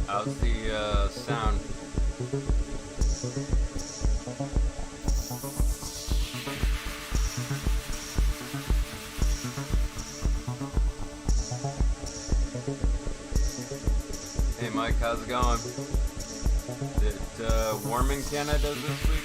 How's the sound? Hey Mike, how's it going? Is it warm in Canada this week?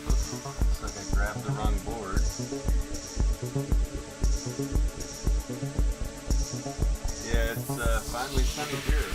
Looks like I grabbed the wrong board. Yeah, it's finally sunny here.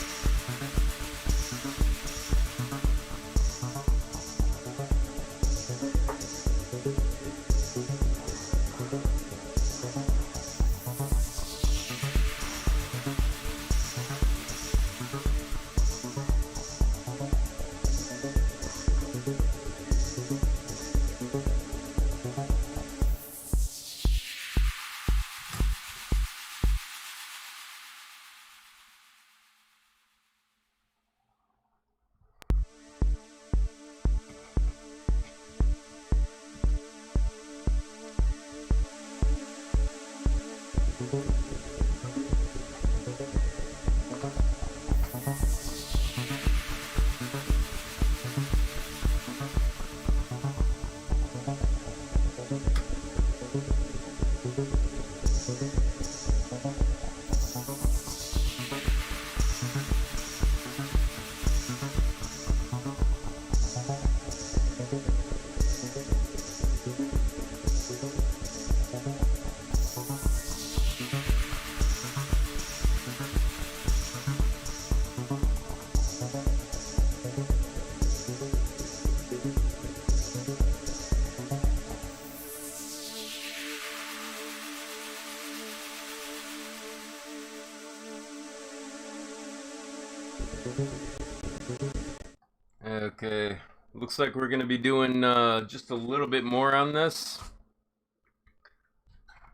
Okay, looks like we're going to be doing just a little bit more on this.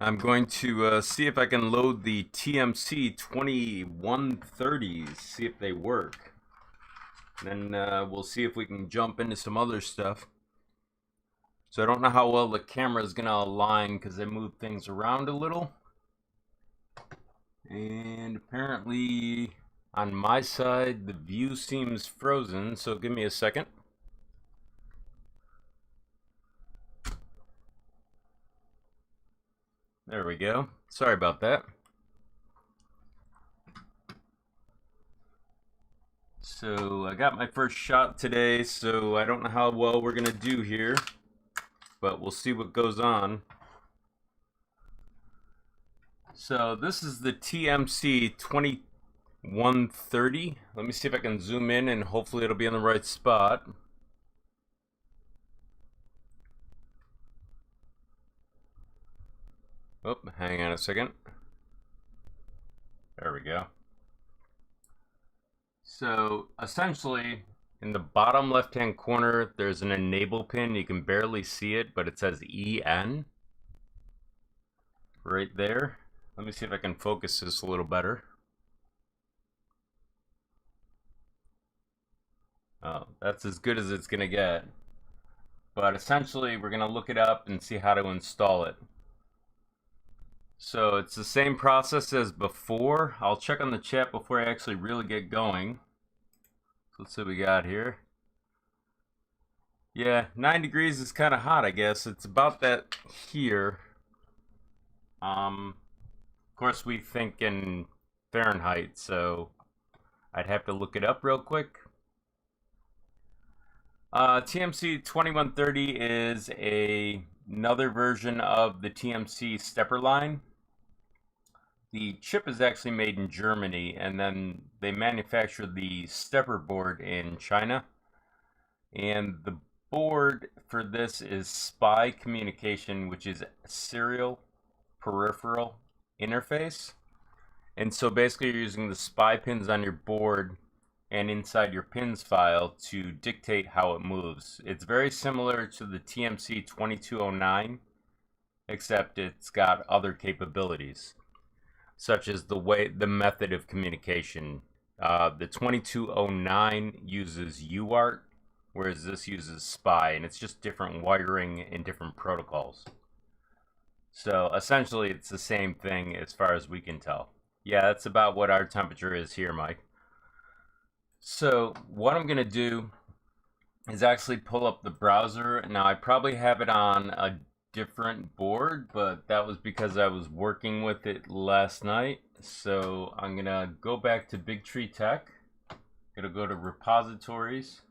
I'm going to see if I can load the TMC 2130s, see if they work. Then we'll see if we can jump into some other stuff. So I don't know how well the camera is going to align because they move things around a little. And apparently on my side the view seems frozen, so give me a second. There we go. Sorry about that. So I got my first shot today, so I don't know how well we're gonna do here, but we'll see what goes on. So this is the TMC 2130. Let me see if I can zoom in and hopefully it'll be in the right spot. Oh, hang on a second. There we go. So essentially, in the bottom left-hand corner, there's an enable pin. You can barely see it, but it says EN right there. Let me see if I can focus this a little better. Oh, that's as good as it's gonna get. But essentially, we're gonna look it up and see how to install it. So it's the same process as before. I'll check on the chat before I actually really get going. So let's see what we got here. Yeah, 9 degrees is kind of hot, I guess. It's about that here. Of course, we think in Fahrenheit, so I'd have to look it up real quick. TMC 2130 is another version of the TMC stepper line. the chip is actually made in Germany, and then they manufacture the stepper board in China. And the board for this is SPI communication, which is serial peripheral interface. And so basically you're using the SPI pins on your board and inside your pins file to dictate how it moves. It's very similar to the TMC 2209, except it's got other capabilities, such as the method of communication. The 2209 uses UART, whereas this uses SPI, and it's just different wiring and different protocols. So essentially it's the same thing as far as we can tell. Yeah, that's about what our temperature is here, Mike. So what I'm gonna do is actually pull up the browser. Now I probably have it on a different board, but that was because I was working with it last night. So I'm gonna go back to Big Tree Tech. I'm gonna go to repositories.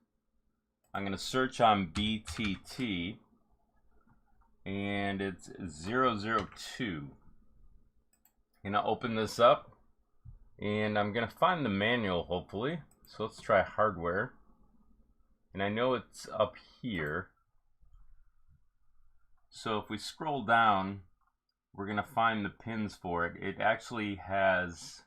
I'm gonna search on BTT, and it's 002. I'm gonna open this up, and I'm gonna find the manual hopefully. So let's try hardware, and I know it's up here. So if we scroll down, we're gonna find the pins for it. It actually has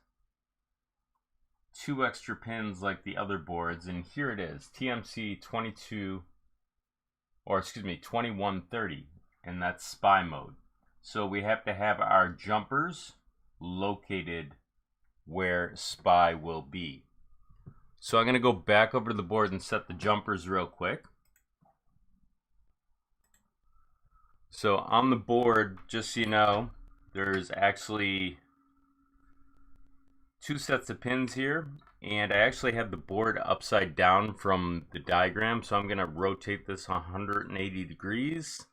2 extra pins like the other boards, and here it is, TMC 2130, and that's SPI mode. So we have to have our jumpers located where SPI will be. So I'm gonna go back over to the board and set the jumpers real quick. So on the board, just so you know, there's actually 2 sets of pins here, and I actually have the board upside down from the diagram, so I'm going to rotate this 180 degrees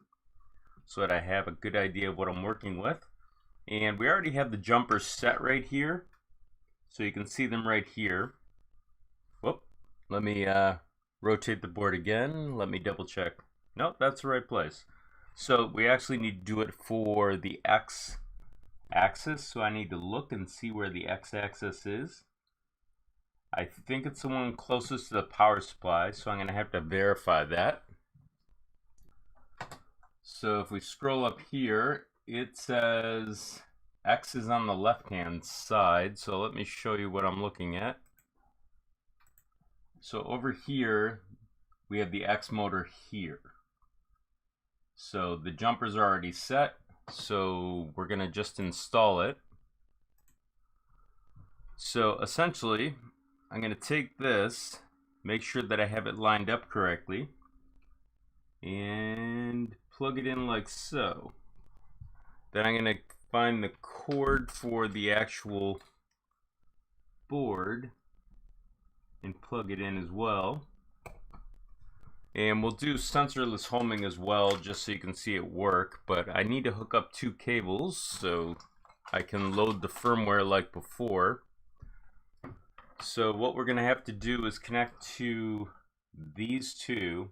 so that I have a good idea of what I'm working with. And we already have the jumpers set right here, so you can see them right here. Whoop, let me rotate the board again. Let me double check. Nope, that's the right place. So we actually need to do it for the X axis, so I need to look and see where the X axis is. I think it's the one closest to the power supply, so I'm going to have to verify that. So if we scroll up here, it says X is on the left hand side, so let me show you what I'm looking at. So over here we have the X motor here. So the jumpers are already set, so we're gonna just install it. So essentially, I'm gonna take this, make sure that I have it lined up correctly, and plug it in like so. Then I'm gonna find the cord for the actual board and plug it in as well. And we'll do sensorless homing as well, just so you can see it work. But I need to hook up 2 cables so I can load the firmware like before. So what we're going to have to do is connect to these 2.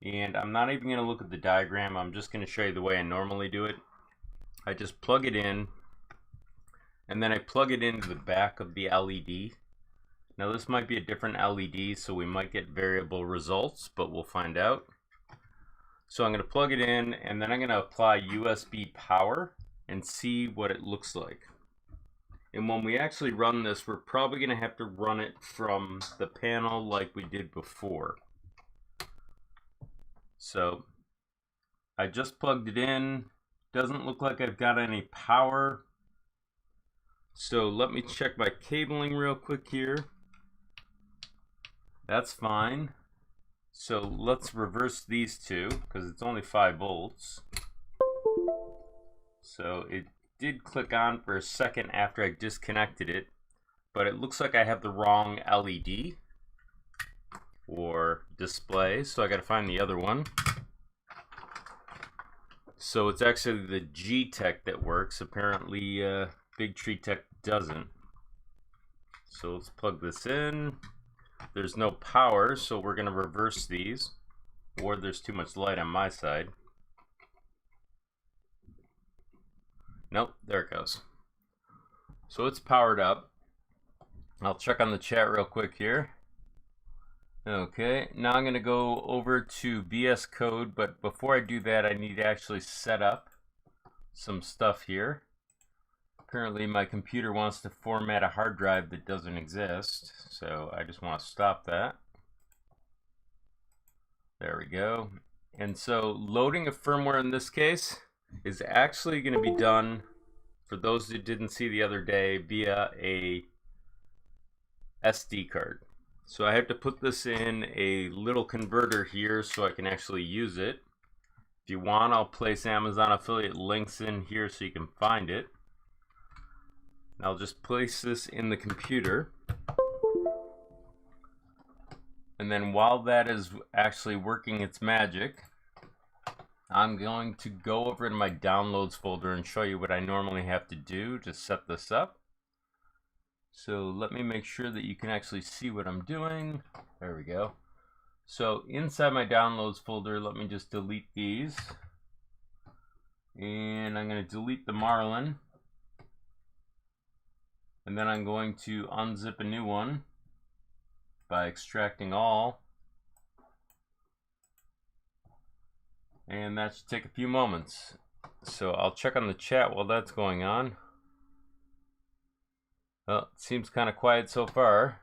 And I'm not even going to look at the diagram. I'm just going to show you the way I normally do it. I just plug it in, and then I plug it into the back of the LED. Now this might be a different LED, so we might get variable results, but we'll find out. So I'm going to plug it in, and then I'm going to apply USB power and see what it looks like. And when we actually run this, we're probably going to have to run it from the panel like we did before. So I just plugged it in. Doesn't look like I've got any power. So let me check my cabling real quick here. That's fine. So let's reverse these 2 because it's only 5 volts. So it did click on for a second after I disconnected it, but it looks like I have the wrong LED or display, so I got to find the other one. So it's actually the G Tech that works. Apparently Big Tree Tech doesn't. So let's plug this in. There's no power, so we're going to reverse these, or there's too much light on my side. Nope, there it goes. So it's powered up. I'll check on the chat real quick here. Okay, now I'm going to go over to VS Code, but before I do that, I need to actually set up some stuff here. Apparently my computer wants to format a hard drive that doesn't exist, so I just want to stop that. There we go. And so loading a firmware in this case is actually going to be done, for those who didn't see the other day, via a SD card. So I have to put this in a little converter here so I can actually use it. If you want, I'll place Amazon affiliate links in here so you can find it. I'll just place this in the computer. And then while that is actually working its magic, I'm going to go over to my downloads folder and show you what I normally have to do to set this up. So let me make sure that you can actually see what I'm doing. There we go. So inside my downloads folder, let me just delete these. And I'm going to delete the Marlin. And then I'm going to unzip a new one by extracting all. And that should take a few moments. So I'll check on the chat while that's going on. Well, it seems kind of quiet so far.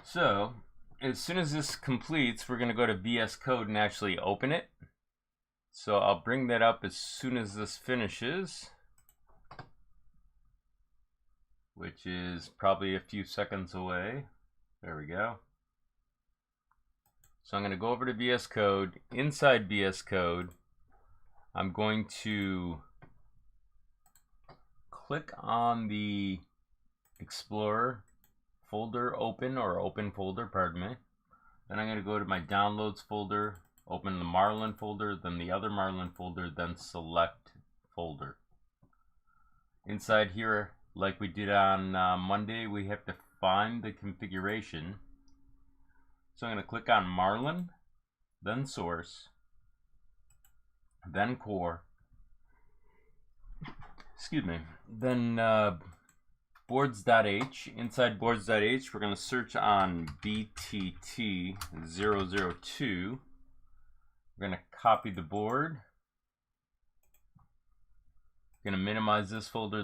So, as soon as this completes, we're going to go to VS Code and actually open it. So I'll bring that up as soon as this finishes, which is probably a few seconds away. There we go. So I'm going to go over to VS Code. Inside VS Code, I'm going to click on the Explorer folder open, or open folder, pardon me. Then I'm going to go to my downloads folder, open the Marlin folder, then the other Marlin folder, then select folder. Inside here, like we did on Monday, we have to find the configuration. So I'm going to click on Marlin, then source, then core, excuse me, then boards.h. Inside boards.h, we're going to search on BTT 002. We're going to copy the board. We're going to minimize this folder,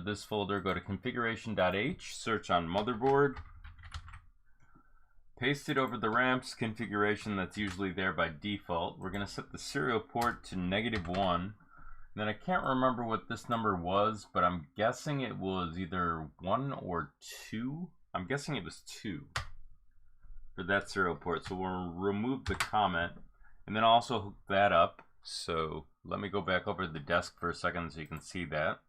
go to configuration.h, search on motherboard, paste it over the ramps configuration that's usually there by default. We're going to set the serial port to -1. Then I can't remember what this number was, but I'm guessing it was either 1 or 2. I'm guessing it was 2 for that serial port. So we'll remove the comment and then also hook that up. So let me go back over to the desk for a second so you can see that.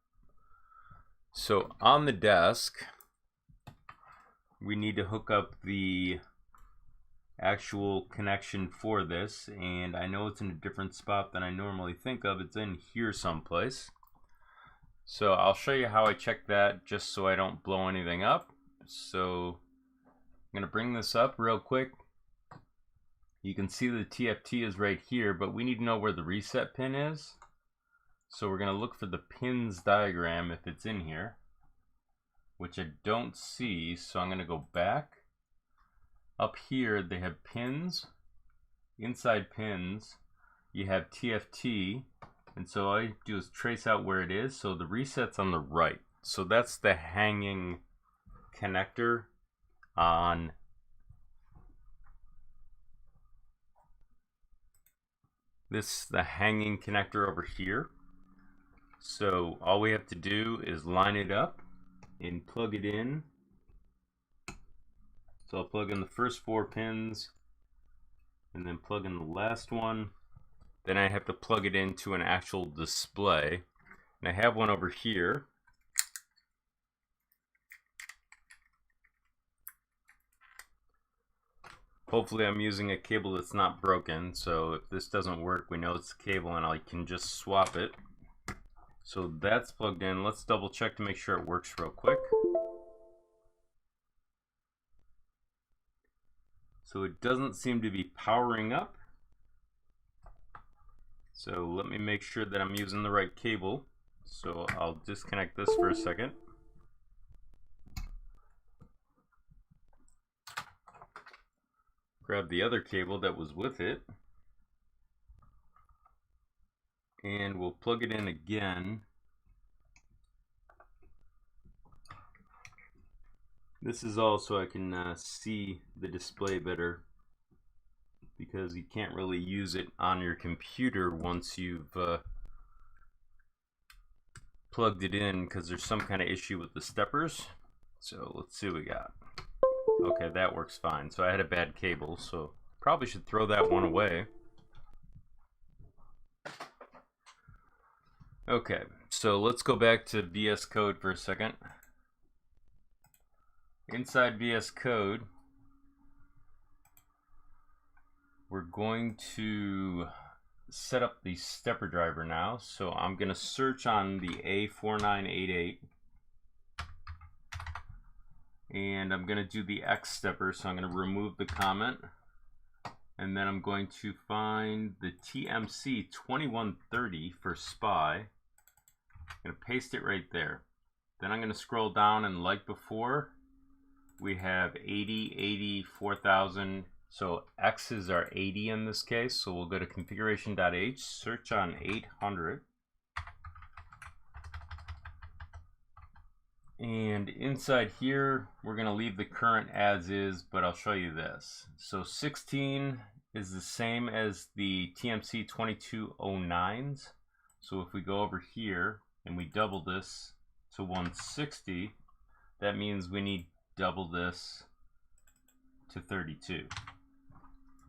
So on the desk, we need to hook up the actual connection for this, and I know it's in a different spot than I normally think of. It's in here someplace. So I'll show you how I check that just so I don't blow anything up. So I'm going to bring this up real quick. You can see the TFT is right here, but we need to know where the reset pin is. So we're going to look for the pins diagram if it's in here, which I don't see. So I'm going to go back. Up here they have pins. Inside pins you have TFT, and so all you do is trace out where it is. So the reset's on the right, so that's the hanging connector on this, the hanging connector over here. So all we have to do is line it up and plug it in. So I'll plug in the first 4 pins and then plug in the last one. Then I have to plug it into an actual display. And I have one over here. Hopefully I'm using a cable that's not broken. So if this doesn't work, we know it's the cable and I can just swap it. So that's plugged in. Let's double check to make sure it works real quick. So it doesn't seem to be powering up. So let me make sure that I'm using the right cable. So I'll disconnect this for a second. Grab the other cable that was with it, and we'll plug it in again. This is all so I can see the display better, because you can't really use it on your computer once you've plugged it in, because there's some kind of issue with the steppers. So let's see what we got. Okay, that works fine. So I had a bad cable, so probably should throw that one away. Okay, so let's go back to VS Code for a second. Inside VS Code, we're going to set up the stepper driver now. So I'm going to search on the A4988, and I'm going to do the X stepper. So I'm going to remove the comment, and then I'm going to find the TMC 2130 for SPY. I'm going to paste it right there. Then I'm going to scroll down, and like before, we have 80, 80, 4000. So X's are 80 in this case. So we'll go to configuration.h, search on 800. And inside here, we're going to leave the current as is, but I'll show you this. So 16 is the same as the TMC 2209s. So if we go over here and we double this to 160, that means we need double this to 32.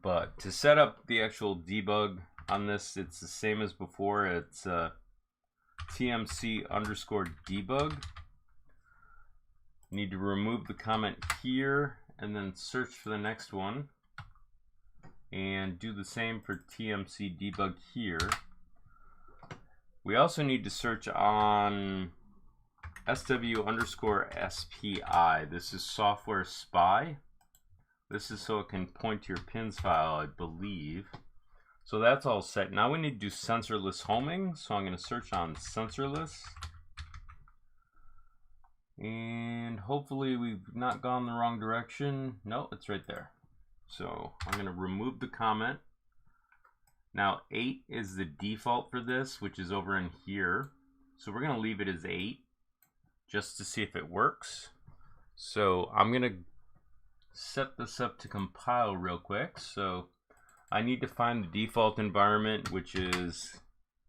But to set up the actual debug on this, it's the same as before. It's TMC underscore debug. You need to remove the comment here and then search for the next one, and do the same for TMC debug here. We also need to search on SW underscore SPI. This is software SPY. This is so it can point to your pins file, I believe. So that's all set. Now we need to do sensorless homing. So I'm going to search on sensorless. And hopefully we've not gone the wrong direction. No, it's right there. So I'm going to remove the comment. Now 8 is the default for this, which is over in here. So we're going to leave it as 8 just to see if it works. So I'm going to set this up to compile real quick. So I need to find the default environment, which is,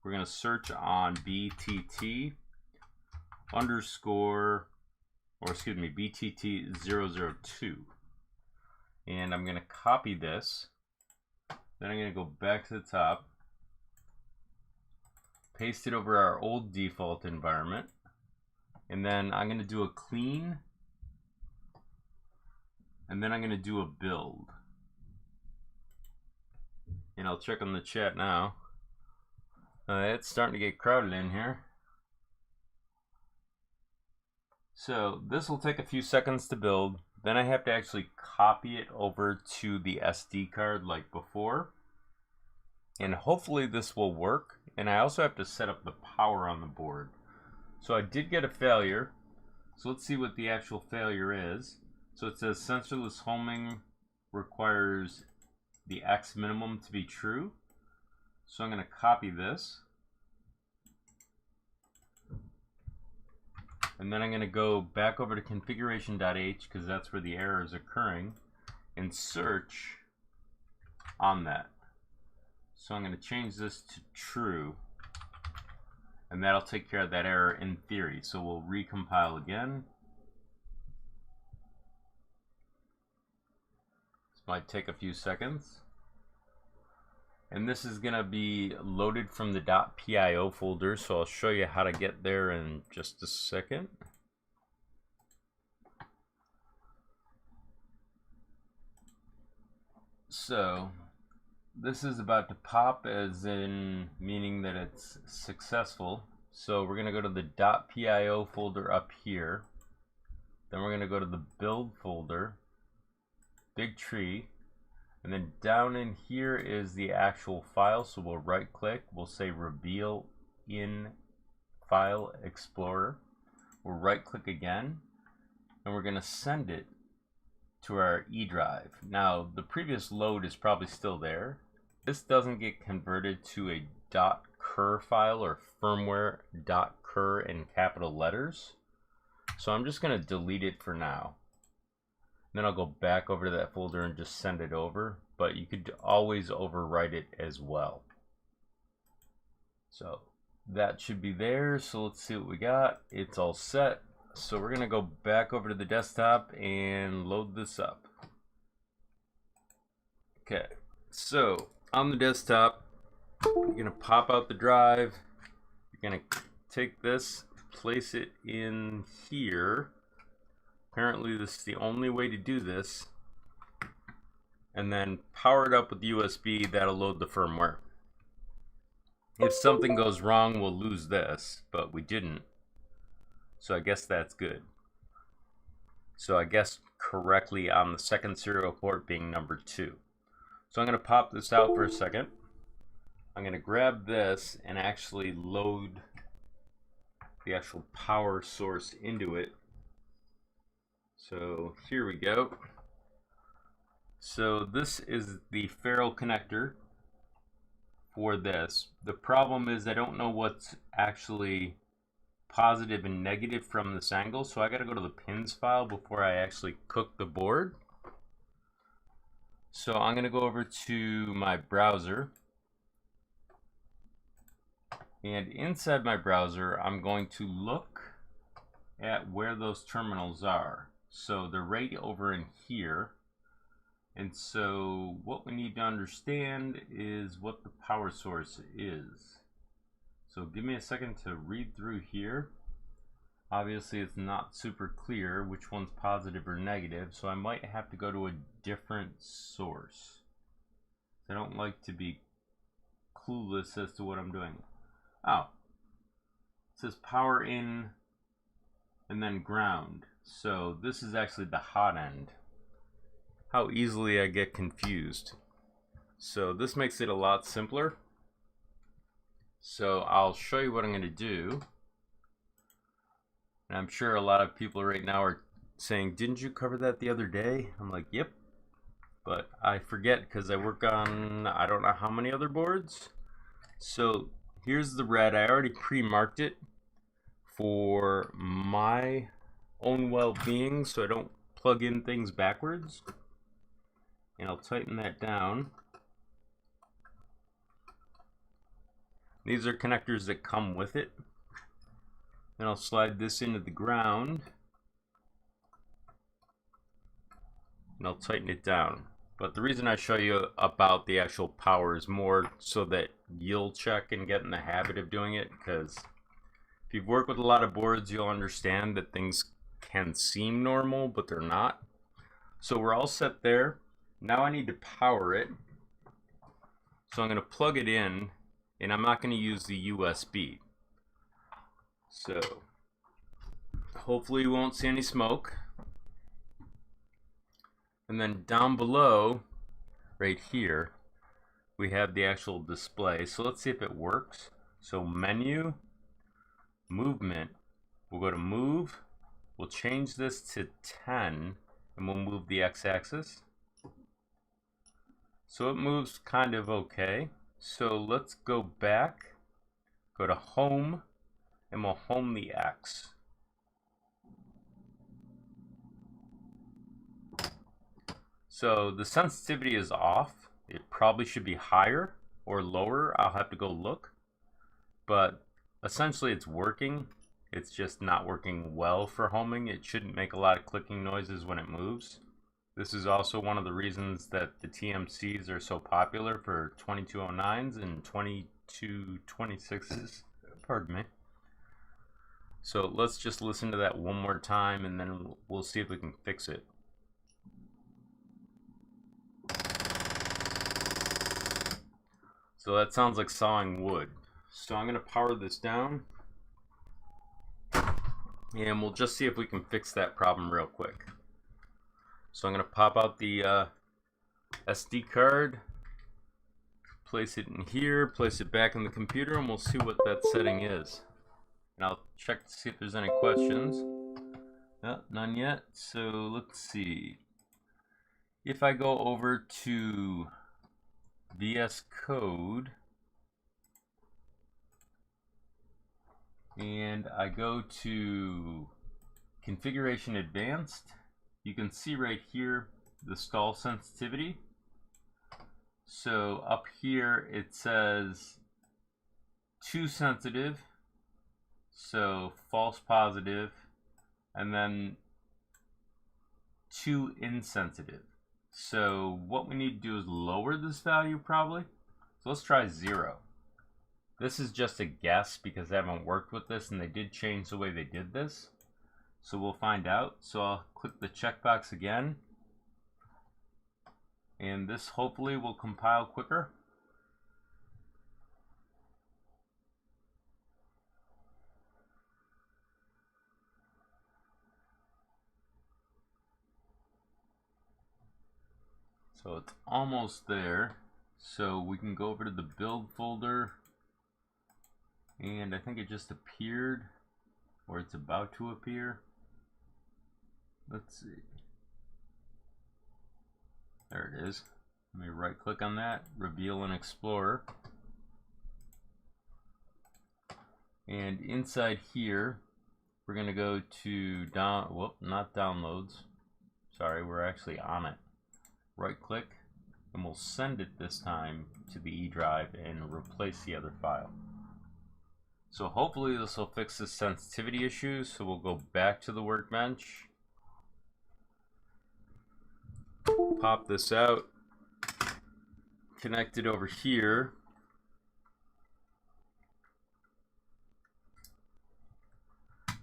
we're going to search on BTT underscore, or excuse me, BTT 002. And I'm going to copy this. Then I'm going to go back to the top, paste it over our old default environment, and then I'm going to do a clean, and then I'm going to do a build. And I'll check on the chat now. It's starting to get crowded in here. So this will take a few seconds to build. Then I have to actually copy it over to the SD card like before. And hopefully this will work. And I also have to set up the power on the board. So I did get a failure. So let's see what the actual failure is. So it says sensorless homing requires the X minimum to be true. So I'm going to copy this. And then I'm going to go back over to configuration.h, because that's where the error is occurring, and search on that. So I'm going to change this to true, and that'll take care of that error in theory. So we'll recompile again. This might take a few seconds. And this is going to be loaded from the .pio folder, so I'll show you how to get there in just a second. So this is about to pop, as in meaning that it's successful. So we're going to go to the .pio folder up here. Then we're going to go to the build folder, big tree. And then down in here is the actual file. So we'll right click, we'll say reveal in File Explorer. We'll right click again, and we're going to send it to our E drive. Now, the previous load is probably still there. This doesn't get converted to a .cur file or firmware .cur in capital letters. So I'm just going to delete it for now. Then I'll go back over to that folder and just send it over, but you could always overwrite it as well. So that should be there. So let's see what we got. It's all set. So we're gonna go back over to the desktop and load this up. Okay, so on the desktop, you're gonna pop out the drive. You're gonna take this, place it in here. Apparently this is the only way to do this, and then power it up with USB. That'll load the firmware. If something goes wrong, we'll lose this, but we didn't, so I guess that's good. So I guess correctly on the second serial port being number 2. So I'm going to pop this out for a second. I'm going to grab this and actually load the actual power source into it. So here we go. So this is the ferrule connector for this. The problem is I don't know what's actually positive and negative from this angle, so I got to go to the pins file before I actually cook the board. So I'm going to go over to my browser, and inside my browser I'm going to look at where those terminals are. So they're right over in here. And so what we need to understand is what the power source is. So give me a second to read through here. Obviously it's not super clear which one's positive or negative, so I might have to go to a different source. I don't like to be clueless as to what I'm doing. Oh, it says power in and then ground. So this is actually the hot end. How easily I get confused. So this makes it a lot simpler. So I'll show you what I'm going to do. And I'm sure a lot of people right now are saying, didn't you cover that the other day? I'm like, yep. But I forget because I work on I don't know how many other boards. So here's the red. I already pre-marked it for my own well-being so I don't plug in things backwards. And I'll tighten that down. These are connectors that come with it. Then I'll slide this into the ground. And I'll tighten it down. But the reason I show you about the actual power is more so that you'll check and get in the habit of doing it, because if you've worked with a lot of boards, you'll understand that things can seem normal, but they're not. So we're all set there. Now I need to power it. So I'm going to plug it in, and I'm not going to use the USB. So hopefully you won't see any smoke. And then down below, right here, we have the actual display. So let's see if it works. So menu, movement, we'll go to move, we'll change this to 10, and we'll move the x-axis. So it moves kind of okay. So let's go back, go to home, and we'll home the X. So the sensitivity is off. It probably should be higher or lower. I'll have to go look. But essentially it's working. It's just not working well for homing. It shouldn't make a lot of clicking noises when it moves. This is also one of the reasons that the TMCs are so popular for 2209s and 2226s. Pardon me. So let's just listen to that one more time and then we'll see if we can fix it. So that sounds like sawing wood. So I'm going to power this down. And we'll just see if we can fix that problem real quick. So I'm going to pop out the SD card, place it in here, place it back in the computer, and we'll see what that setting is. And I'll check to see if there's any questions. No, none yet. So let's see. If I go over to VS Code and I go to Configuration Advanced, you can see right here the stall sensitivity. So up here it says too sensitive, so false positive, and then too insensitive. So what we need to do is lower this value probably. So let's try 0. This is just a guess because I haven't worked with this and they did change the way they did this. So we'll find out. So I'll click the checkbox again. And this hopefully will compile quicker. So it's almost there. So we can go over to the build folder. And I think it just appeared, or it's about to appear. Let's see. There it is. Let me right click on that, reveal in Explorer. And inside here, we're going to go to not downloads. Sorry, we're actually on it. Right click, and we'll send it this time to the E drive and replace the other file. So hopefully this will fix the sensitivity issue. So we'll go back to the workbench. Pop this out. Connect it over here.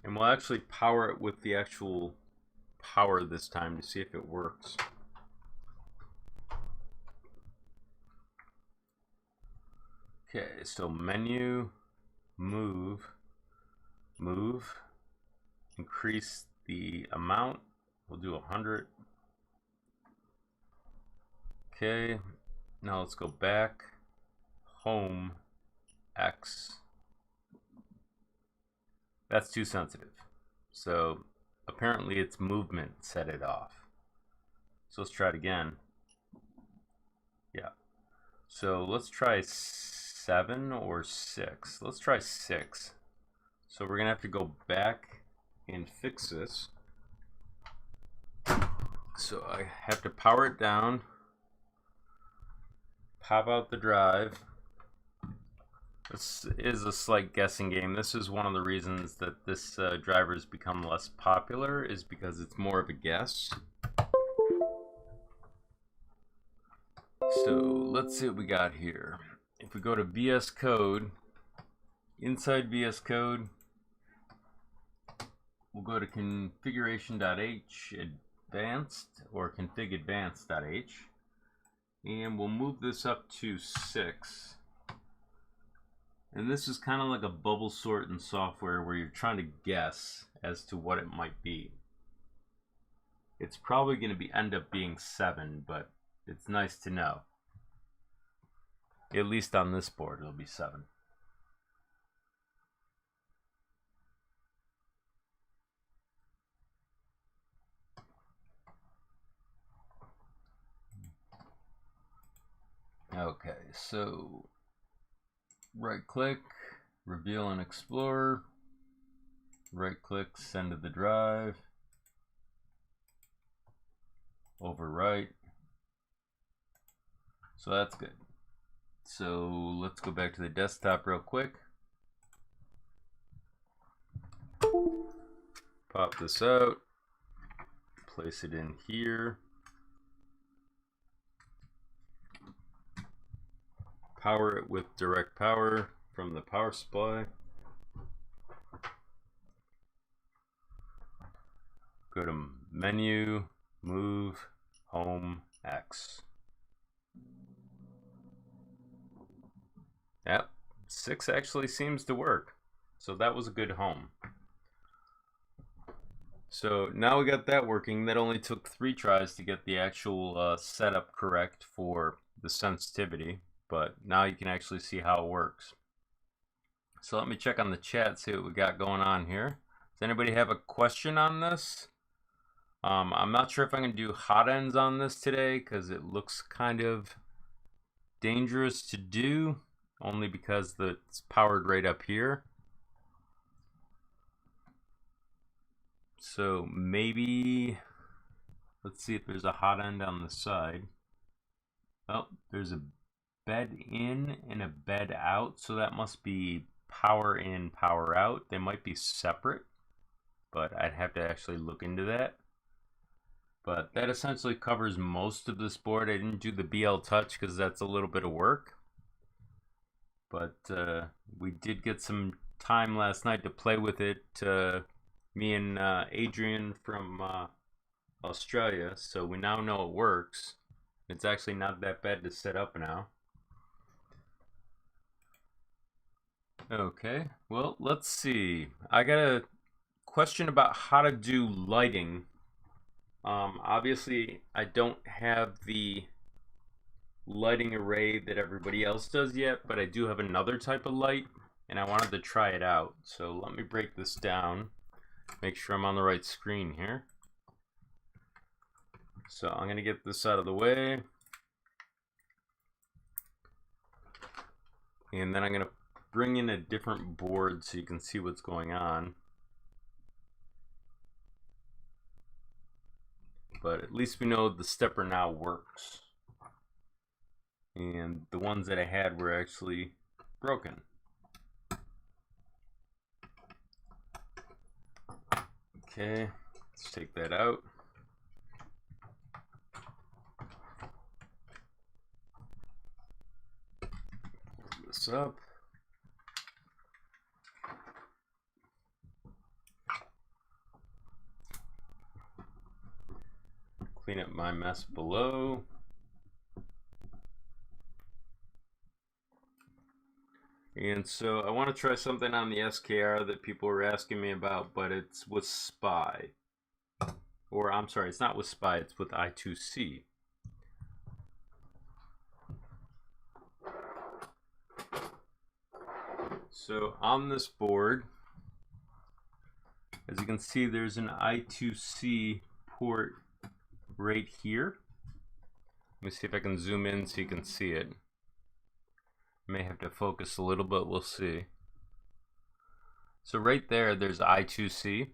And we'll actually power it with the actual power this time to see if it works. Okay, so menu, move, increase the amount. We'll do 100. Okay, now let's go back. Home, X. That's too sensitive. So apparently it's movement set it off. So let's try it again. Yeah. So let's try 7 or 6. Let's try 6. So we're gonna have to go back and fix this. So I have to power it down, pop out the drive. This is a slight guessing game. This is one of the reasons that this driver has become less popular, is because it's more of a guess. So let's see what we got here. If we go to VS Code, inside VS Code, we'll go to configuration.h advanced or config advanced.h, and we'll move this up to 6. And this is kind of like a bubble sort in software where you're trying to guess as to what it might be. It's probably going to end up being 7, but it's nice to know. At least on this board, it'll be 7. Okay, so right click, reveal in Explorer, right click, send to the drive, overwrite. So that's good. So let's go back to the desktop real quick. Pop this out, place it in here. Power it with direct power from the power supply. Go to menu, move, home, X. Yep, 6 actually seems to work. So that was a good home. So now we got that working. That only took 3 tries to get the actual setup correct for the sensitivity. But now you can actually see how it works. So let me check on the chat, see what we got going on here. Does anybody have a question on this? I'm not sure if I'm going to do hot ends on this today because it looks kind of dangerous to do, only because it's powered right up here. So maybe, let's see if there's a hot end on the side. Oh, there's a bed in and a bed out, so that must be power in, power out. They might be separate, but I'd have to actually look into that. But that essentially covers most of this board. I didn't do the BL Touch because that's a little bit of work. But we did get some time last night to play with it. Me and Adrian from Australia. So we now know it works. It's actually not that bad to set up now. Okay, well, let's see. I got a question about how to do lighting. Obviously, I don't have the lighting array that everybody else does yet, but I do have another type of light, and I wanted to try it out. So let me break this down, make sure I'm on the right screen here. So I'm going to get this out of the way. And then I'm going to bring in a different board so you can see what's going on. But at least we know the stepper now works. And the ones that I had were actually broken. Okay, let's take that out. Pull this up. Clean up my mess below. And so I want to try something on the SKR that people were asking me about, but it's with SPY. Or I'm sorry, it's not with SPY, it's with I2C. So on this board, as you can see, there's an I2C port right here. Let me see if I can zoom in so you can see it. May have to focus a little bit, we'll see. So right there, there's I2C.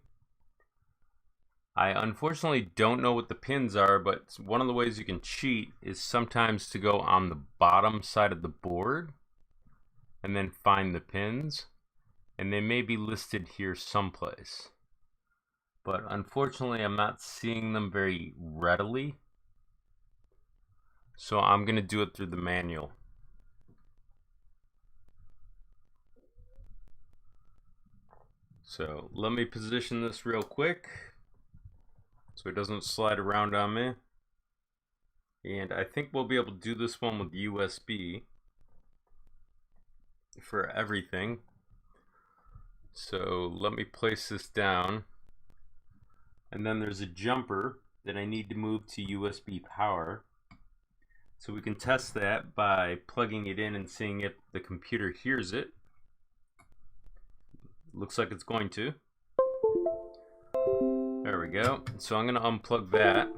I unfortunately don't know what the pins are, but one of the ways you can cheat is sometimes to go on the bottom side of the board and then find the pins, and they may be listed here someplace. But unfortunately, I'm not seeing them very readily. So I'm going to do it through the manual. So let me position this real quick so it doesn't slide around on me. And I think we'll be able to do this one with USB for everything. So let me place this down. And then there's a jumper that I need to move to USB power. So we can test that by plugging it in and seeing if the computer hears it. Looks like it's going to. There we go. So I'm going to unplug that.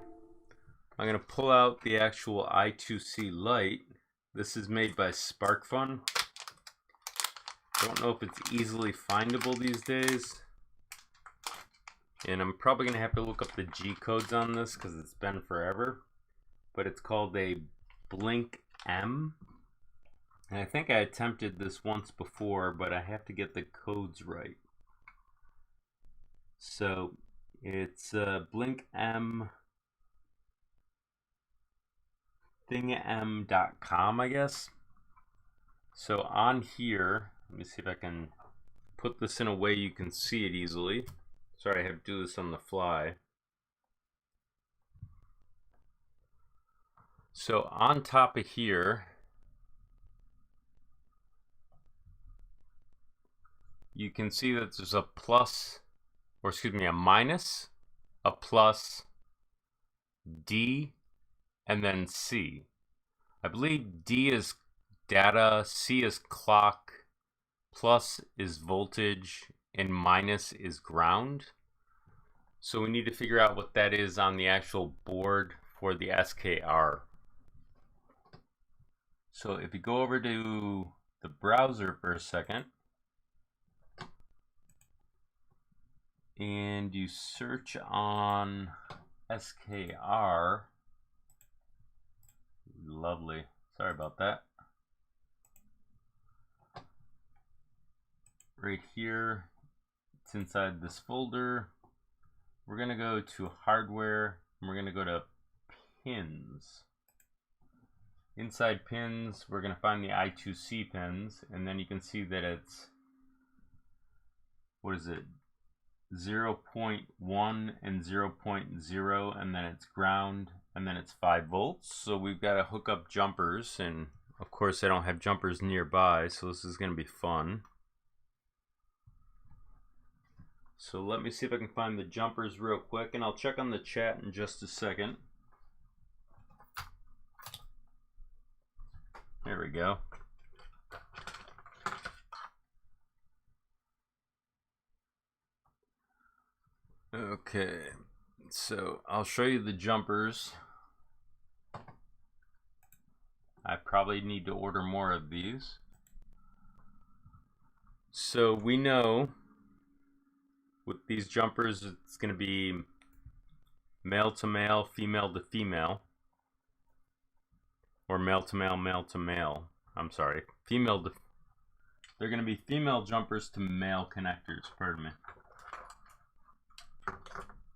I'm going to pull out the actual I2C light. This is made by SparkFun. Don't know if it's easily findable these days. And I'm probably going to have to look up the G codes on this because it's been forever. But it's called a Blink M. And I think I attempted this once before, but I have to get the codes right. So it's Blink M thingam.com, I guess. So on here, let me see if I can put this in a way you can see it easily. Sorry, I have to do this on the fly. So on top of here, you can see that there's a plus, or excuse me, a minus, a plus, D, and then C. I believe D is data, C is clock, plus is voltage, and minus is ground. So we need to figure out what that is on the actual board for the SKR. So if you go over to the browser for a second, and you search on SKR, lovely, sorry about that. Right here, it's inside this folder. We're gonna go to hardware, and we're gonna go to pins. Inside pins, we're gonna find the I2C pins, and then you can see that it's, what is it, 0.1 and 0.0, and then it's ground, and then it's 5 volts. So we've got to hook up jumpers, and of course I don't have jumpers nearby, so this is gonna be fun. So let me see if I can find the jumpers real quick, and I'll check on the chat in just a second. There we go. Okay, so I'll show you the jumpers. I probably need to order more of these. So we know with these jumpers, it's going to be male to male, female to female, or male to male, male to male. I'm sorry, female to. They're going to be female jumpers to male connectors. Pardon me.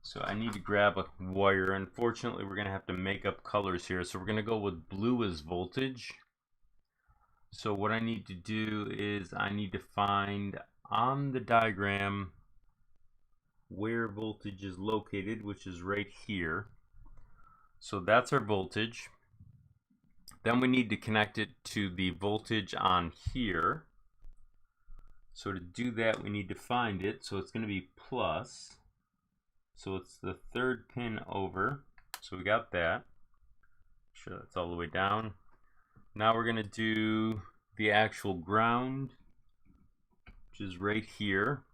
So I need to grab a wire. Unfortunately, we're going to have to make up colors here. So we're going to go with blue as voltage. So what I need to do is I need to find on the diagram where voltage is located, which is right here. So that's our voltage. Then we need to connect it to the voltage on here. So to do that, we need to find it. So it's going to be plus. So it's the third pin over. So we got that. Sure, that's all the way down. Now we're going to do the actual ground, which is right here.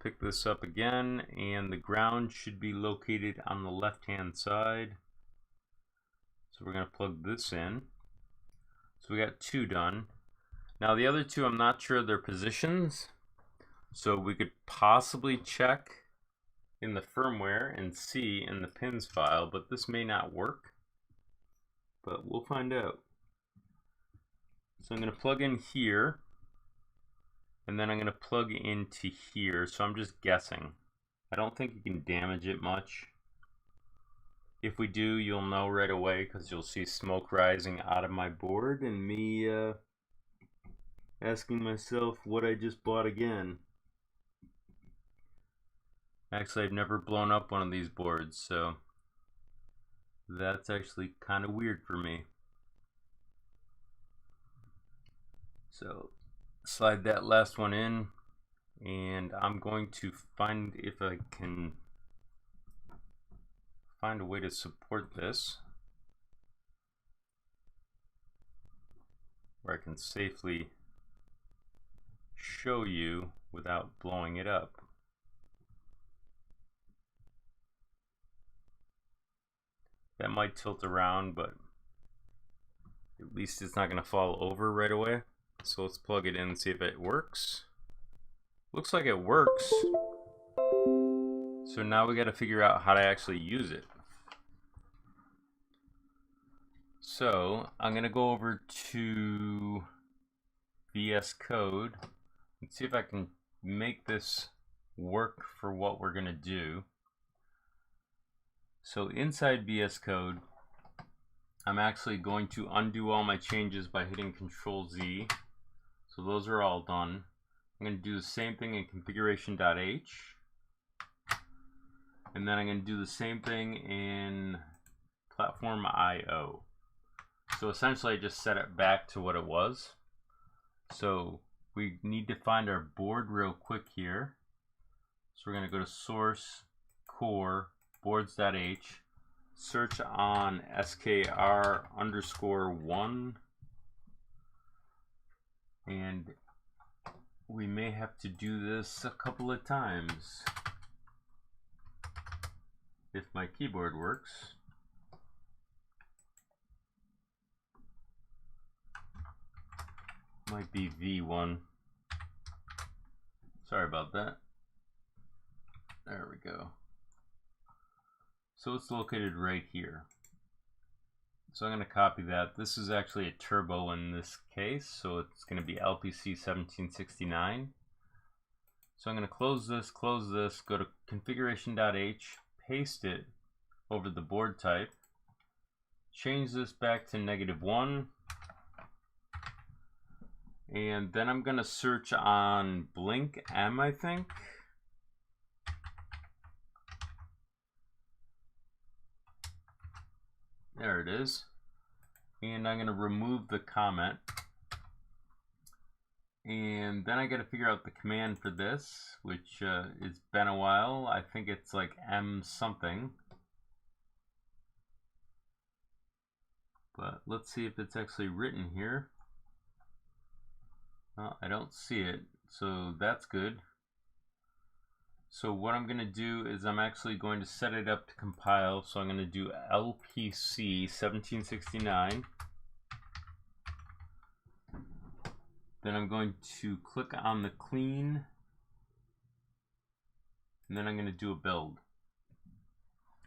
Pick this up again, and the ground should be located on the left-hand side. So we're going to plug this in. So we got 2 done. Now the other 2, I'm not sure their positions. So we could possibly check in the firmware and see in the pins file, but this may not work. But we'll find out. So I'm going to plug in here, and then I'm going to plug into here. So I'm just guessing. I don't think you can damage it much. If we do, you'll know right away, because you'll see smoke rising out of my board and me asking myself what I just bought again. Actually, I've never blown up one of these boards, so that's actually kind of weird for me. So slide that last one in, and I'm going to find if I can find a way to support this where I can safely show you without blowing it up. That might tilt around, but at least it's not going to fall over right away. So let's plug it in and see if it works. Looks like it works. So now we got to figure out how to actually use it. So I'm going to go over to VS Code and see if I can make this work for what we're going to do. So inside VS Code, I'm actually going to undo all my changes by hitting Control Z. So those are all done. I'm going to do the same thing in configuration.h. And then I'm going to do the same thing in platform IO. So essentially I just set it back to what it was. So we need to find our board real quick here. So we're going to go to source, core, boards.h, search on SKR_1, and we may have to do this a couple of times if my keyboard works. Might be V1. Sorry about that. There we go. So it's located right here. So I'm going to copy that. This is actually a turbo in this case, so it's going to be LPC 1769. So I'm going to close this, go to configuration.h, paste it over the board type, change this back to -1, and then I'm going to search on Blink M, I think. There it is. And I'm going to remove the comment. And then I got to figure out the command for this, which it's been a while. I think it's like M something. But let's see if it's actually written here. I don't see it, so that's good. So what I'm going to do is I'm actually going to set it up to compile. So I'm going to do LPC 1769. Then I'm going to click on the clean. And then I'm going to do a build.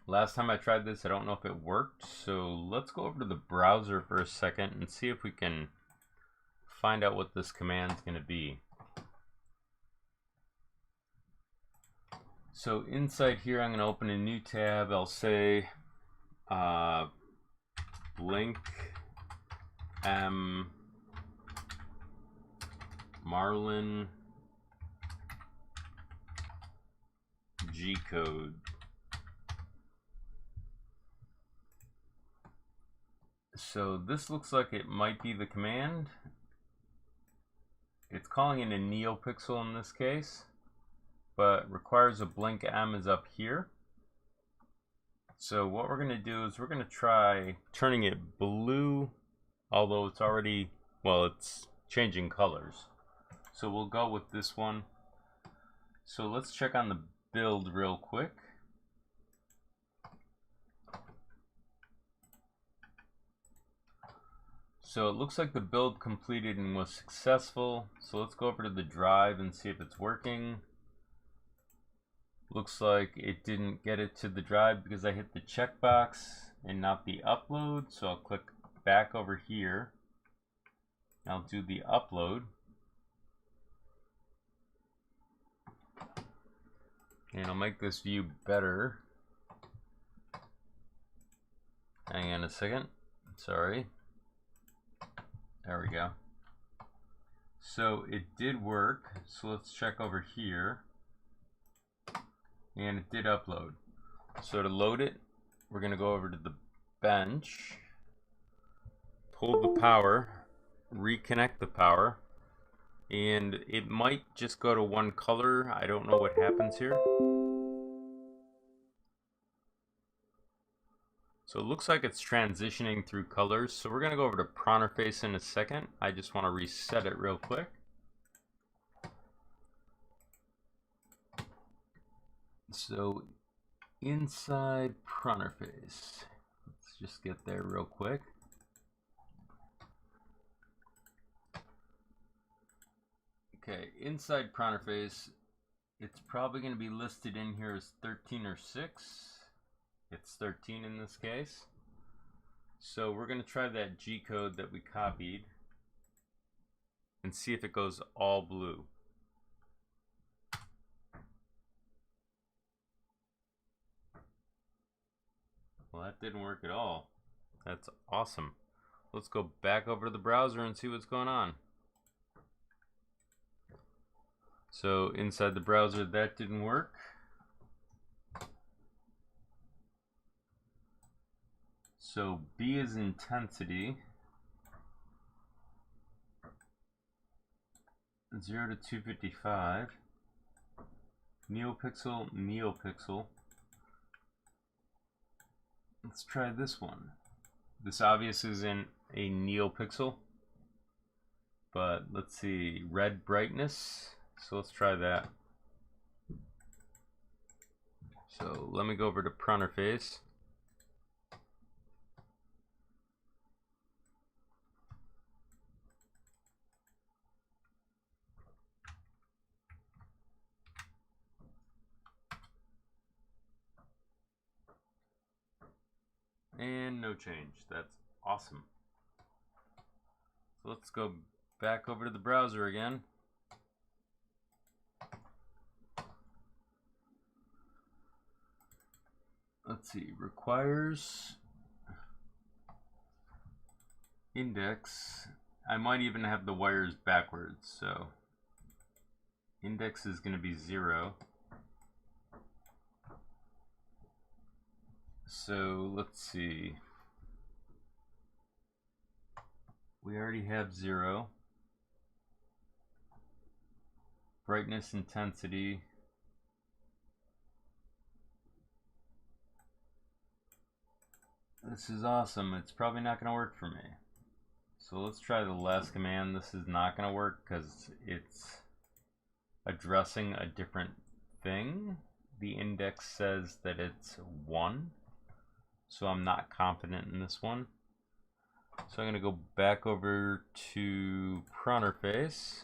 Last time I tried this, I don't know if it worked. So let's go over to the browser for a second and see if we can find out what this command is going to be. So inside here, I'm going to open a new tab. I'll say Blink M Marlin G code. So this looks like it might be the command. It's calling it a NeoPixel in this case, but requires a blink M is up here. So what we're going to do is we're going to try turning it blue, although it's already, well, it's changing colors. So we'll go with this one. So let's check on the build real quick. So it looks like the build completed and was successful. So let's go over to the drive and see if it's working. Looks like it didn't get it to the drive because I hit the checkbox and not the upload. So I'll click back over here. I'll do the upload. And I'll make this view better. Hang on a second. Sorry. There we go. So it did work. So let's check over here. And it did upload. So to load it, we're going to go over to the bench, pull the power, reconnect the power, and it might just go to one color. I don't know what happens here. So it looks like it's transitioning through colors. So we're going to go over to Pronterface in a second. I just want to reset it real quick. So inside Pronterface, let's just get there real quick. Okay, inside Pronterface, it's probably going to be listed in here as 13 or 6. It's 13 in this case. So we're going to try that G code that we copied and see if it goes all blue. Well, that didn't work at all. That's awesome. Let's go back over to the browser and see what's going on. So inside the browser, that didn't work. So B is intensity. 0 to 255. NeoPixel, NeoPixel. Let's try this one. This obviously isn't a NeoPixel, but let's see, red brightness. So let's try that. So let me go over to Pronterface. And no change. That's awesome. So let's go back over to the browser again. Let's see, requires index. I might even have the wires backwards, so index is going to be 0. So let's see. We already have 0. Brightness intensity. This is awesome. It's probably not going to work for me. So let's try the last command. This is not going to work because it's addressing a different thing. The index says that it's 1. So I'm not confident in this one. So I'm going to go back over to Pronterface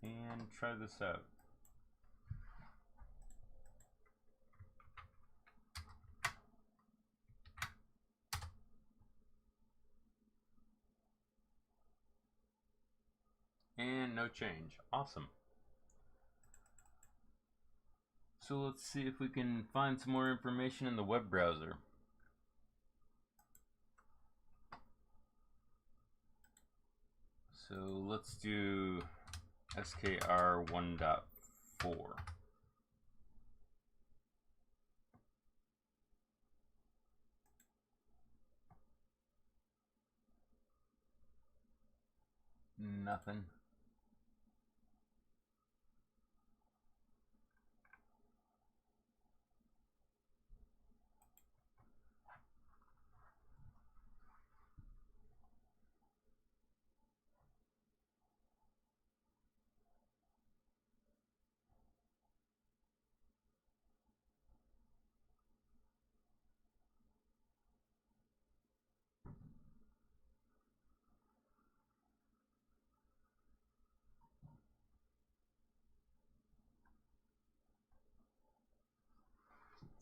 and try this out. And no change. Awesome. So let's see if we can find some more information in the web browser. So let's do skr 1.4. Nothing.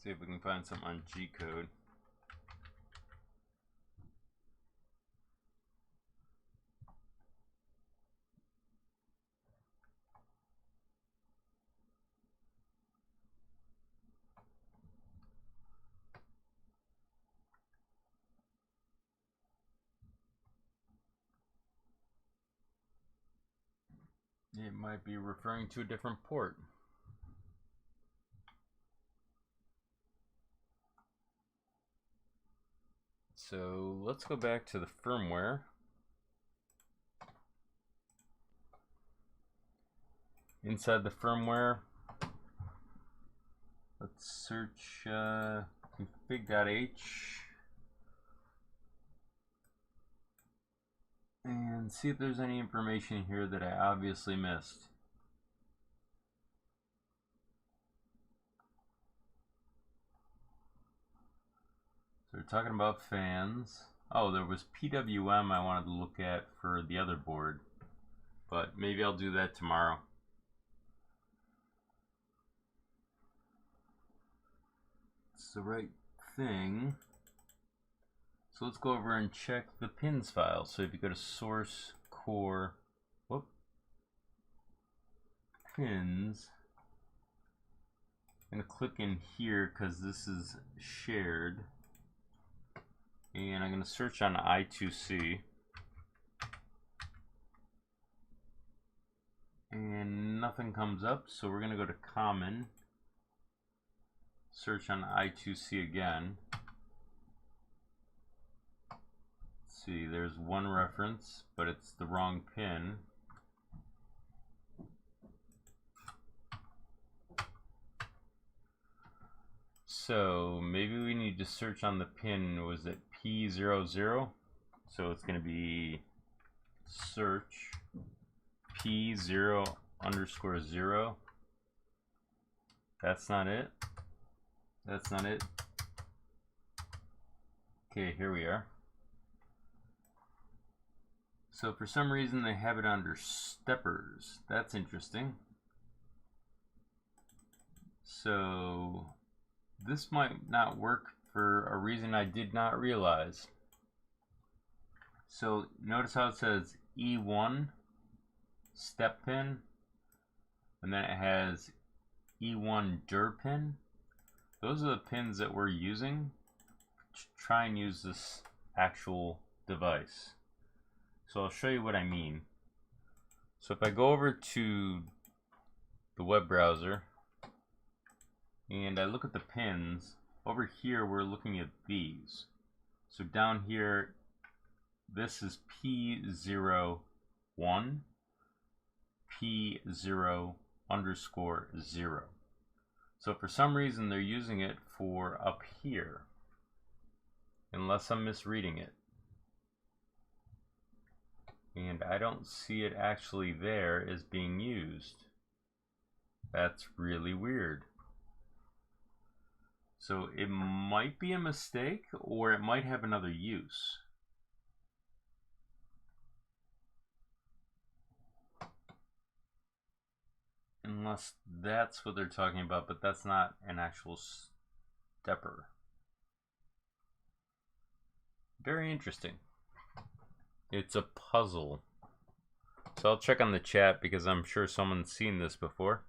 See if we can find some on G code. It might be referring to a different port. So let's go back to the firmware. Inside the firmware, let's search config.h and see if there's any information here that I obviously missed. So we're talking about fans. Oh, there was PWM I wanted to look at for the other board, but maybe I'll do that tomorrow. It's the right thing. So let's go over and check the pins file. So if you go to source core, pins, I'm going to click in here because this is shared. And I'm going to search on I2C. And nothing comes up, so we're going to go to common. Search on I2C again. Let's see, there's one reference, but it's the wrong pin. So maybe we need to search on the pin. Was it P00? So it's going to be search P0 underscore 0. That's not it. That's not it. Okay, here we are. So for some reason they have it under steppers. That's interesting. So this might not work for a reason I did not realize. So notice how it says E1 step pin, and then it has E1 dir pin. Those are the pins that we're using to try and use this actual device. So I'll show you what I mean. So if I go over to the web browser and I look at the pins, over here we're looking at these. So down here, this is P01, P0 underscore 0. So for some reason they're using it for up here, unless I'm misreading it. And I don't see it actually there as being used. That's really weird. So it might be a mistake, or it might have another use. Unless that's what they're talking about, but that's not an actual stepper. Very interesting. It's a puzzle. So I'll check on the chat because I'm sure someone's seen this before.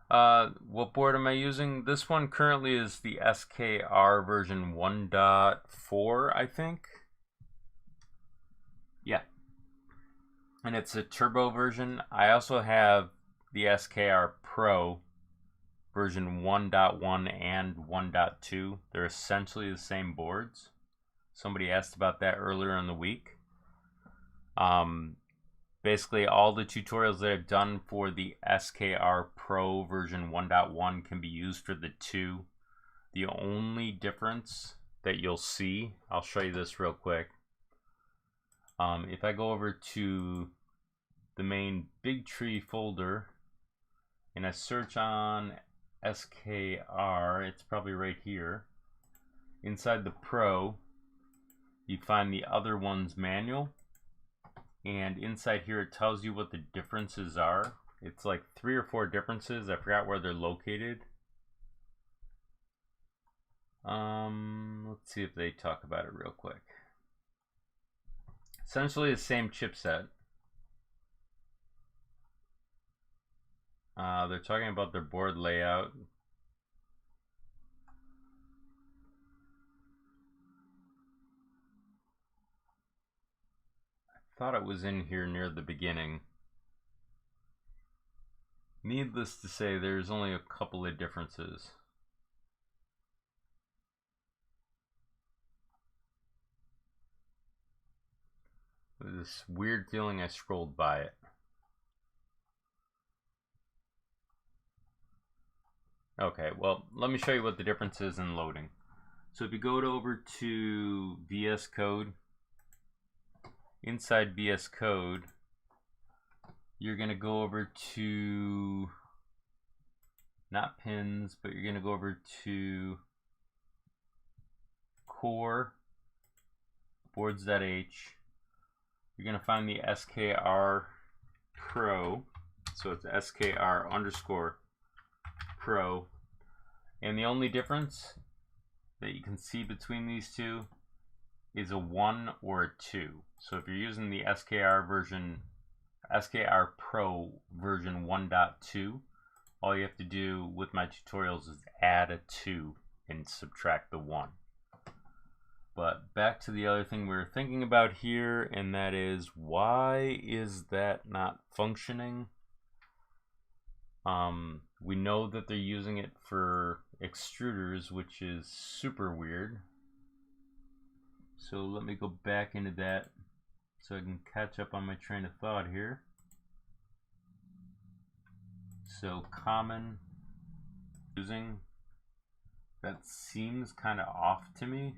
What board am I using? This one currently is the SKR version 1.4, I think. Yeah. And it's a turbo version. I also have the SKR Pro version 1.1 and 1.2. They're essentially the same boards. Somebody asked about that earlier in the week. Basically all the tutorials that I've done for the SKR Pro version 1.1 can be used for the 2. The only difference that you'll see, I'll show you this real quick. If I go over to the main Big Tree folder and I search on SKR, it's probably right here. Inside the Pro, you find the other one's manual. And inside here it tells you what the differences are. It's like 3 or 4 differences. I forgot where they're located. Let's see if they talk about it real quick. Essentially the same chipset. They're talking about their board layout. Thought it was in here near the beginning. Needless to say, there's only a couple of differences. This weird feeling I scrolled by it. Okay, well, let me show you what the difference is in loading. So if you go over to VS Code, inside VS Code, you're going to go over to, not pins, but you're going to go over to core, boards.h. You're going to find the SKR Pro, so it's SKR underscore Pro. And the only difference that you can see between these two is a 1 or a 2. So if you're using the SKR Pro version 1.2, all you have to do with my tutorials is add a 2 and subtract the 1. But back to the other thing we were thinking about here, and that is, why is that not functioning? We know that they're using it for extruders, which is super weird. So let me go back into that so I can catch up on my train of thought here. So common using, that seems kind of off to me,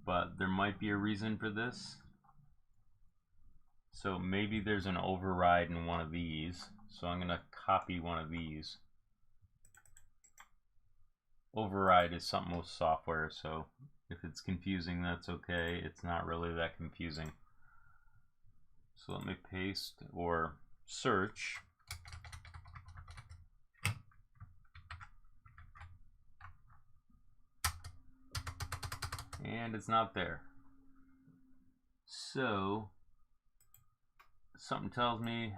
but there might be a reason for this. So maybe there's an override in one of these. So I'm going to copy one of these. Override is something with software, so if it's confusing, that's okay. It's not really that confusing. So let me paste or search. And it's not there. So something tells me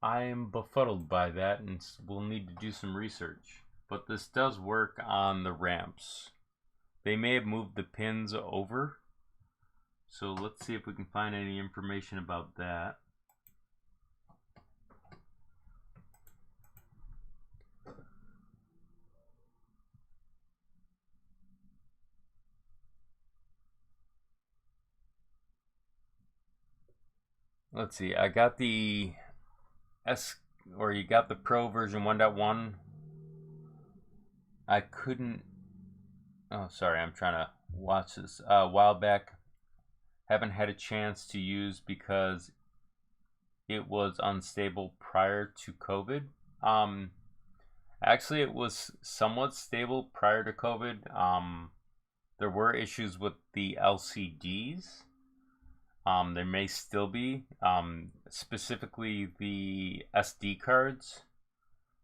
I am befuddled by that and we'll need to do some research. But this does work on the ramps. They may have moved the pins over. So let's see if we can find any information about that. Let's see, I got the you got the Pro version 1.1. I couldn't, oh sorry, I'm trying to watch this. A while back, haven't had a chance to use because it was unstable prior to COVID. Actually, it was somewhat stable prior to COVID. There were issues with the LCDs. There may still be, specifically the SD cards,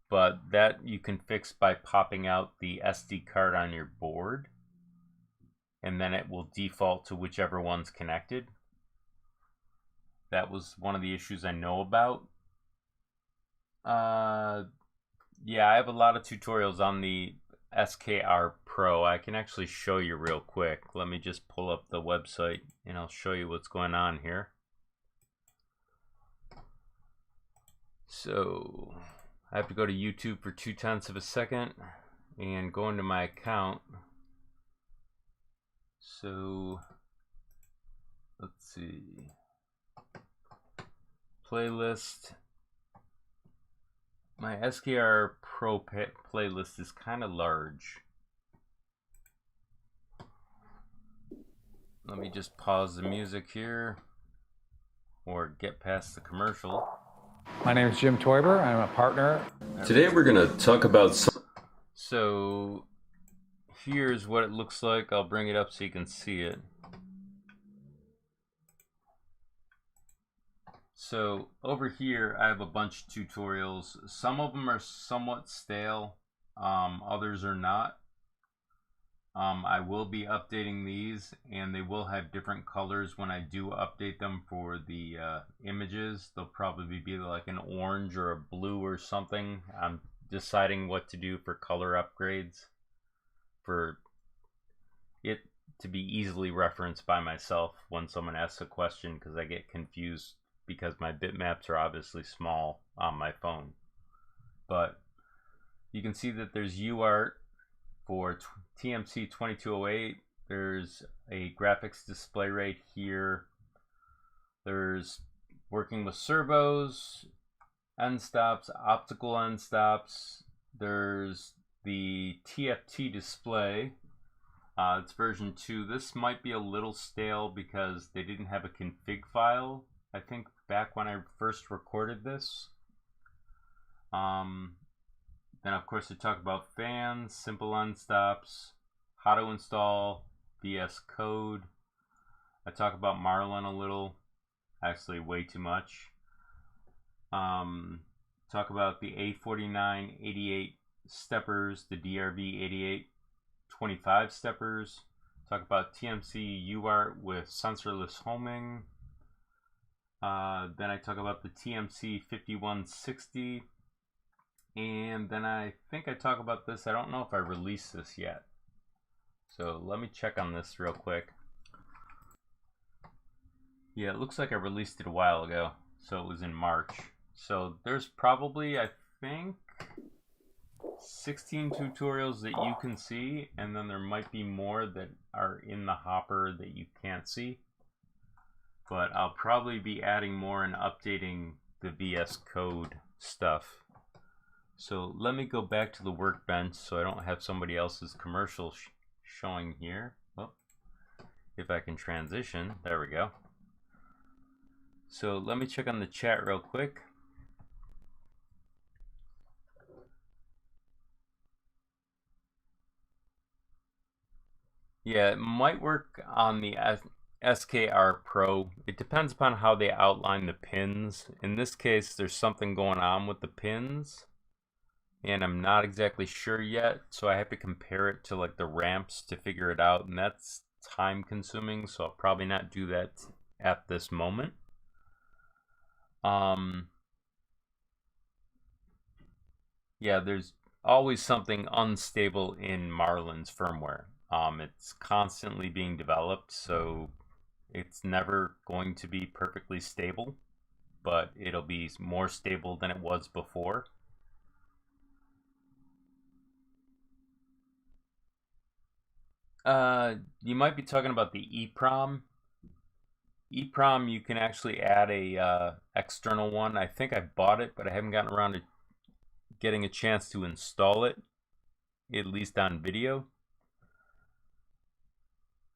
but that you can fix by popping out the SD card on your board, and then it will default to whichever one's connected. That was one of the issues I know about. Yeah, I have a lot of tutorials on the SKR Pro. I can actually show you real quick. Let me just pull up the website and I'll show you what's going on here. So I have to go to YouTube for 0.2 of a second and go into my account. So let's see, playlist. My SKR Pro playlist is kind of large. Let me just pause the music here or get past the commercial. My name is Jim Toiber. I'm a partner. Today we're going to talk about So here's what it looks like. I'll bring it up so you can see it. So over here I have a bunch of tutorials. Some of them are somewhat stale, others are not. I will be updating these, and they will have different colors when I do update them for the images. They'll probably be like an orange or a blue or something. I'm deciding what to do for color upgrades for it to be easily referenced by myself when someone asks a question, because I get confused because my bitmaps are obviously small on my phone. But you can see that there's UART for TMC 2208. There's a graphics display right here. There's working with servos, end stops, optical end stops. There's the TFT display. It's version 2. This might be a little stale because they didn't have a config file, I think, back when I first recorded this. Then of course I talk about fans, simple end stops, how to install VS Code. I talk about Marlin a little, actually way too much. Talk about the A4988 steppers, the DRV8825 steppers. Talk about TMC UART with sensorless homing. Then I talk about the TMC 5160. And then I think I talk about this. I don't know if I released this yet. So let me check on this real quick. Yeah, it looks like I released it a while ago. So it was in March. So there's probably, I think, 16 tutorials that you can see. And then there might be more that are in the hopper that you can't see. But I'll probably be adding more and updating the VS Code stuff. So let me go back to the workbench so I don't have somebody else's commercial showing here. Oh, if I can transition, there we go. So let me check on the chat real quick. Yeah, it might work on the SKR Pro. It depends upon how they outline the pins. In this case, there's something going on with the pins, and I'm not exactly sure yet, so I have to compare it to like the ramps to figure it out, and that's time consuming, so I'll probably not do that at this moment. Yeah, there's always something unstable in Marlin's firmware. It's constantly being developed, so it's never going to be perfectly stable, but it'll be more stable than it was before. You might be talking about the EEPROM. EEPROM, you can actually add a external one. I think I bought it, but I haven't gotten around to getting a chance to install it, at least on video.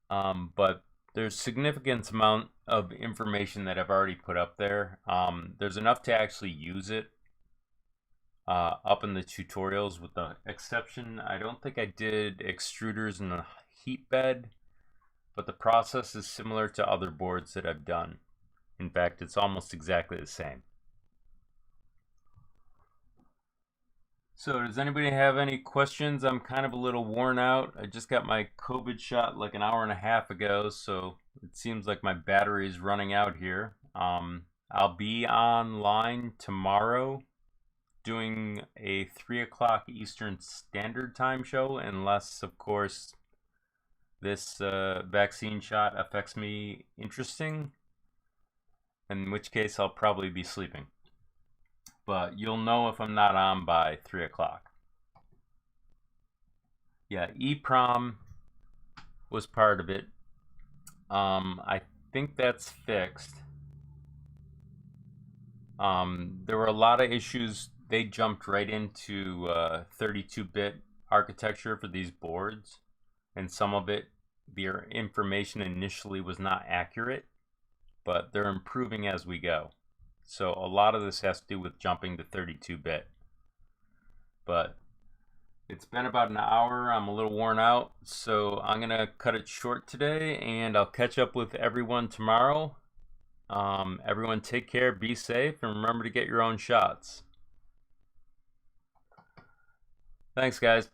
But there's significant amount of information that I've already put up there. There's enough to actually use it up in the tutorials, with the exception, I don't think I did extruders in the heat bed, but the process is similar to other boards that I've done. In fact, it's almost exactly the same. So does anybody have any questions? I'm kind of a little worn out. I just got my COVID shot like an hour and a half ago, so it seems like my battery is running out here. I'll be online tomorrow doing a 3 o'clock Eastern Standard Time show, unless, of course, this vaccine shot affects me interesting, in which case I'll probably be sleeping. But you'll know if I'm not on by 3 o'clock. Yeah, EEPROM was part of it. I think that's fixed. There were a lot of issues. They jumped right into 32-bit architecture for these boards, and some of it, their information initially was not accurate, but they're improving as we go. So a lot of this has to do with jumping to 32-bit. But it's been about an hour. I'm a little worn out, so I'm going to cut it short today, and I'll catch up with everyone tomorrow. Everyone take care, be safe, and remember to get your own shots. Thanks, guys.